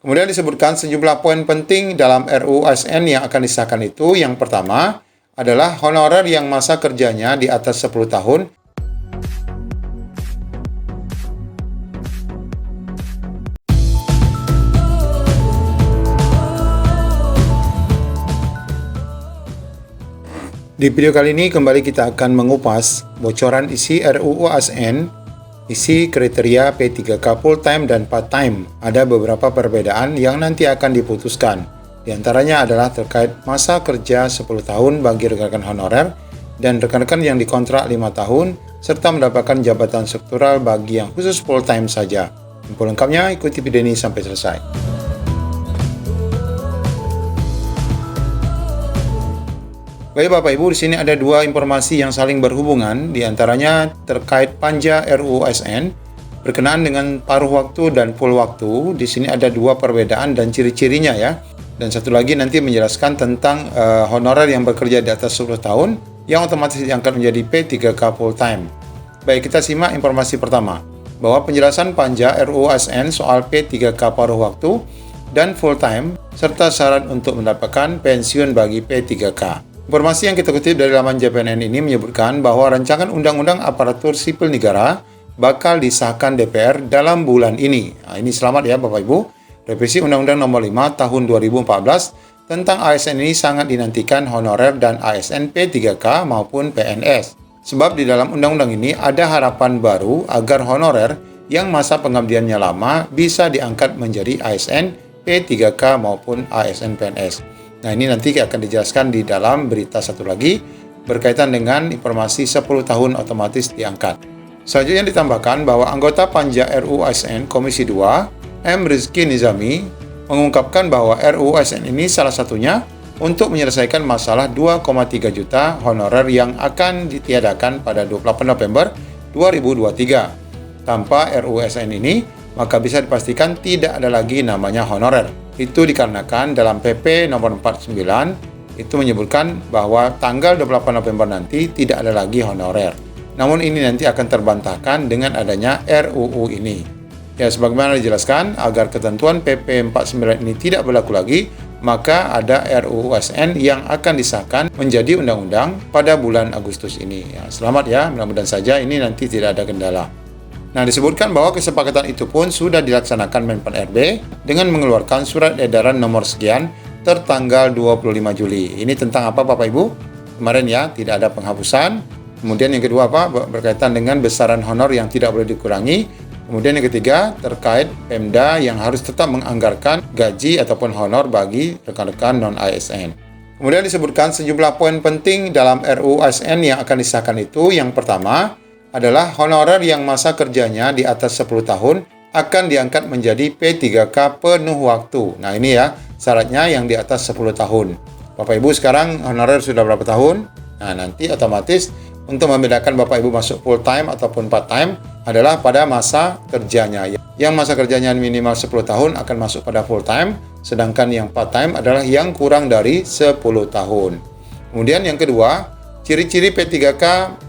Kemudian disebutkan sejumlah poin penting dalam RUU ASN yang akan disahkan itu. Yang pertama adalah honorer yang masa kerjanya di atas 10 tahun Di video kali ini kembali kita akan mengupas bocoran isi RUU ASN, isi kriteria P3K full-time dan part-time. Ada beberapa perbedaan yang nanti akan diputuskan. Di antaranya adalah terkait masa kerja 10 tahun bagi rekan-rekan honorer dan rekan-rekan yang dikontrak 5 tahun, serta mendapatkan jabatan struktural bagi yang khusus full-time saja. Info lengkapnya ikuti video ini sampai selesai. Baik Bapak Ibu, di sini ada dua informasi yang saling berhubungan, di antaranya terkait panja RUU ASN berkenaan dengan paruh waktu dan full waktu. Di sini ada dua perbedaan dan ciri-cirinya ya. Dan satu lagi nanti menjelaskan tentang honorer yang bekerja di atas 10 tahun yang otomatis diangkat menjadi P3K full time. Baik, kita simak informasi pertama, bahwa penjelasan panja RUU ASN soal P3K paruh waktu dan full time serta syarat untuk mendapatkan pensiun bagi P3K. Informasi yang kita kutip dari laman JPNN ini menyebutkan bahwa rancangan Undang-Undang Aparatur Sipil Negara bakal disahkan DPR dalam bulan ini. Nah, ini selamat ya Bapak Ibu. Revisi Undang-Undang Nomor 5 Tahun 2014 tentang ASN ini sangat dinantikan honorer dan ASN P3K maupun PNS. Sebab di dalam undang-undang ini ada harapan baru agar honorer yang masa pengabdiannya lama bisa diangkat menjadi ASN P3K maupun ASN PNS. Nah, ini nanti akan dijelaskan di dalam berita satu lagi berkaitan dengan informasi 10 tahun otomatis diangkat. Selanjutnya ditambahkan bahwa anggota Panja RUU ASN Komisi 2, M. Rizky Nizami, mengungkapkan bahwa RUU ASN ini salah satunya untuk menyelesaikan masalah 2,3 juta honorer yang akan ditiadakan pada 28 November 2023. Tanpa RUU ASN ini, maka bisa dipastikan tidak ada lagi namanya honorer. Itu dikarenakan dalam PP nomor 49 itu menyebutkan bahwa tanggal 28 November nanti tidak ada lagi honorer. Namun ini nanti akan terbantahkan dengan adanya RUU ini. Ya, sebagaimana dijelaskan, agar ketentuan PP 49 ini tidak berlaku lagi, maka ada RUU ASN yang akan disahkan menjadi undang-undang pada bulan Agustus ini. Ya, selamat ya, mudah-mudahan saja ini nanti tidak ada kendala. Nah, disebutkan bahwa kesepakatan itu pun sudah dilaksanakan Menpan RB dengan mengeluarkan surat edaran nomor sekian tertanggal 25 Juli. Ini tentang apa Bapak Ibu? Kemarin ya, tidak ada penghapusan. Kemudian yang kedua apa? Berkaitan dengan besaran honor yang tidak boleh dikurangi. Kemudian yang ketiga, terkait Pemda yang harus tetap menganggarkan gaji ataupun honor bagi rekan-rekan non-ASN. Kemudian disebutkan sejumlah poin penting dalam RUU ASN yang akan disahkan itu. Yang pertama adalah honorer yang masa kerjanya di atas 10 tahun akan diangkat menjadi P3K penuh waktu. Nah, ini ya syaratnya yang di atas 10 tahun. Bapak Ibu sekarang honorer sudah berapa tahun? Nah, nanti otomatis untuk membedakan Bapak Ibu masuk full time ataupun part time adalah pada masa kerjanya. Yang masa kerjanya minimal 10 tahun akan masuk pada full time, sedangkan yang part time adalah yang kurang dari 10 tahun. Kemudian yang kedua, ciri-ciri P3K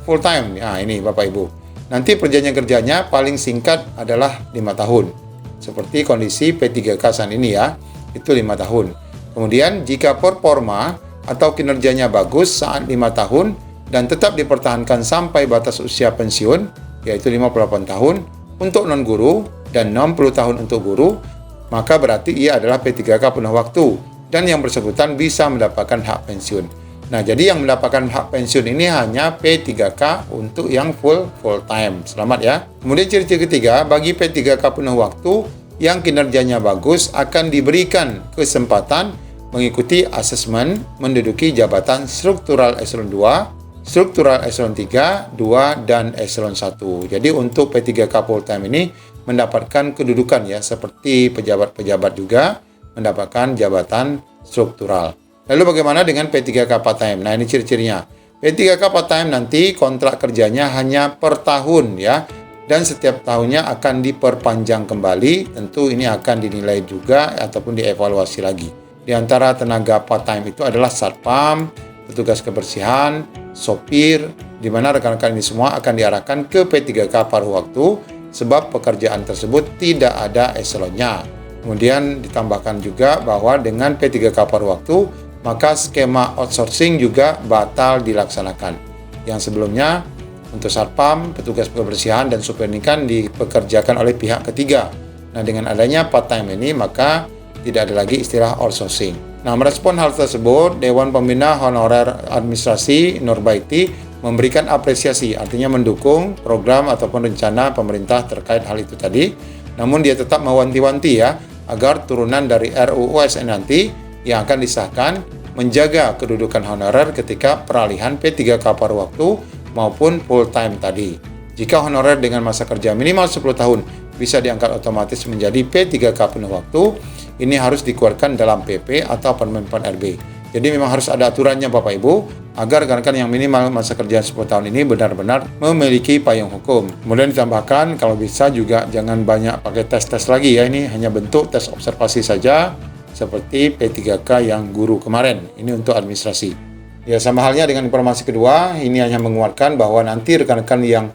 full time. Nah, ini Bapak Ibu. Nanti perjanjian kerjanya paling singkat adalah 5 tahun. Seperti kondisi P3K saat ini ya, itu 5 tahun. Kemudian jika performa atau kinerjanya bagus saat 5 tahun dan tetap dipertahankan sampai batas usia pensiun, yaitu 58 tahun untuk non-guru dan 60 tahun untuk guru, maka berarti ia adalah P3K penuh waktu dan yang bersangkutan bisa mendapatkan hak pensiun. Nah, jadi yang mendapatkan hak pensiun ini hanya P3K untuk yang full time. Selamat ya. Kemudian ciri-ciri ketiga, bagi P3K penuh waktu yang kinerjanya bagus akan diberikan kesempatan mengikuti asesmen menduduki jabatan struktural eselon 2, struktural eselon 3, 2, dan eselon 1. Jadi untuk P3K full time ini mendapatkan kedudukan ya, seperti pejabat-pejabat juga mendapatkan jabatan struktural. Lalu bagaimana dengan P3K part-time? Nah, ini ciri-cirinya. P3K part-time nanti kontrak kerjanya hanya per tahun ya. Dan setiap tahunnya akan diperpanjang kembali. Tentu ini akan dinilai juga ataupun dievaluasi lagi. Di antara tenaga part-time itu adalah satpam, petugas kebersihan, sopir, di mana rekan-rekan ini semua akan diarahkan ke P3K paruh waktu sebab pekerjaan tersebut tidak ada eselonnya. Kemudian ditambahkan juga bahwa dengan P3K paruh waktu, maka skema outsourcing juga batal dilaksanakan. Yang sebelumnya untuk satpam, petugas kebersihan, dan supir ini kan dipekerjakan oleh pihak ketiga. Nah, dengan adanya part-time ini, maka tidak ada lagi istilah outsourcing. Nah, merespon hal tersebut, Dewan Pembina Honorer Administrasi Nurbaiti memberikan apresiasi, artinya mendukung program ataupun rencana pemerintah terkait hal itu tadi. Namun dia tetap mewanti-wanti ya, agar turunan dari RUU ASN nanti yang akan disahkan menjaga kedudukan honorer ketika peralihan P3K paruh waktu maupun full time tadi. Jika honorer dengan masa kerja minimal 10 tahun bisa diangkat otomatis menjadi P3K penuh waktu, ini harus dikeluarkan dalam PP atau Permen RB. Jadi memang harus ada aturannya Bapak Ibu, agar rekan-rekan yang minimal masa kerja 10 tahun ini benar-benar memiliki payung hukum. Kemudian ditambahkan kalau bisa juga jangan banyak pakai tes-tes lagi ya, ini hanya bentuk tes observasi saja seperti P3K yang guru kemarin. Ini untuk administrasi. Ya, sama halnya dengan informasi kedua, ini hanya menguatkan bahwa nanti rekan-rekan yang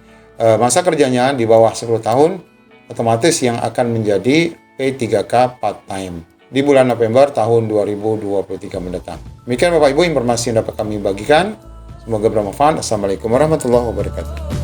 masa kerjanya di bawah 10 tahun, otomatis yang akan menjadi P3K part-time di bulan November tahun 2023 mendatang. Demikian Bapak Ibu informasi yang dapat kami bagikan. Semoga bermanfaat. Assalamualaikum warahmatullahi wabarakatuh.